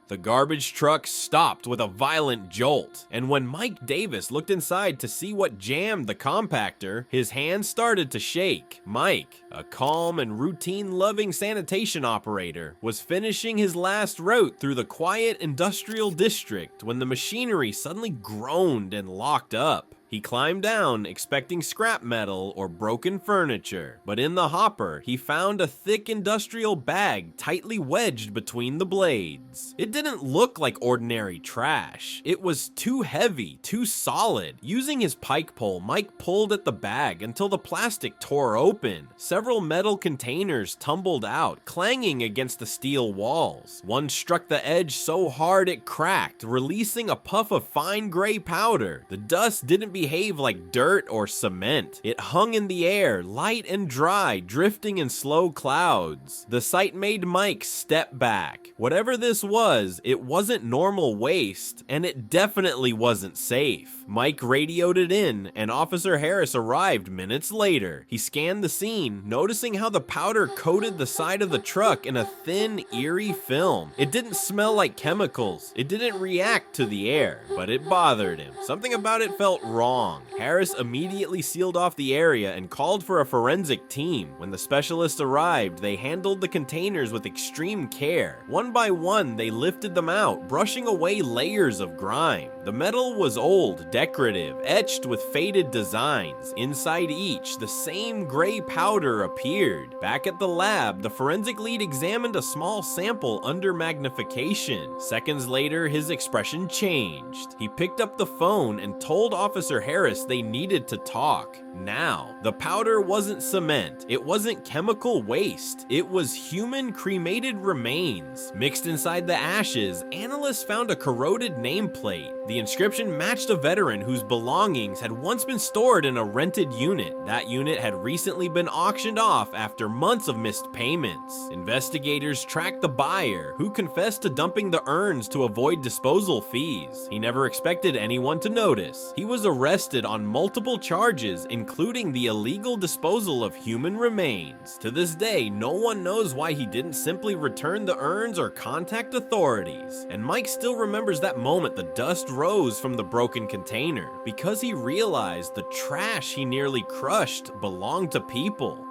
The garbage truck stopped with a violent jolt, and when Mike Davis looked inside to see what jammed the compactor, his hands started to shake. Mike, a calm and routine-loving sanitation operator, was finishing his last route through the quiet industrial district when the machinery suddenly groaned and locked up. He climbed down, expecting scrap metal or broken furniture, but in the hopper, he found a thick industrial bag tightly wedged between the blades. It didn't look like ordinary trash. It was too heavy, too solid. Using his pike pole, Mike pulled at the bag until the plastic tore open. Several metal containers tumbled out, clanging against the steel walls. One struck the edge so hard it cracked, releasing a puff of fine gray powder. The dust didn't behave like dirt or cement. It hung in the air, light and dry, drifting in slow clouds. The sight made Mike step back. Whatever this was, it wasn't normal waste, and it definitely wasn't safe. Mike radioed it in, and Officer Harris arrived minutes later. He scanned the scene, noticing how the powder coated the side of the truck in a thin, eerie film. It didn't smell like chemicals. It didn't react to the air, but it bothered him. Something about it felt wrong. Harris immediately sealed off the area and called for a forensic team. When the specialists arrived, they handled the containers with extreme care. One by one, they lifted them out, brushing away layers of grime. The metal was old, decorative, etched with faded designs. Inside each, the same gray powder appeared. Back at the lab, the forensic lead examined a small sample under magnification. Seconds later, his expression changed. He picked up the phone and told Officer Harris they needed to talk. Now, the powder wasn't cement. It wasn't chemical waste. It was human cremated remains. Mixed inside the ashes, analysts found a corroded nameplate. The inscription matched a veteran whose belongings had once been stored in a rented unit. That unit had recently been auctioned off after months of missed payments. Investigators tracked the buyer, who confessed to dumping the urns to avoid disposal fees. He never expected anyone to notice. He was arrested on multiple charges, including the illegal disposal of human remains. To this day, no one knows why he didn't simply return the urns or contact authorities. And Mike still remembers that moment the dust rose from the broken container, because he realized the trash he nearly crushed belonged to people.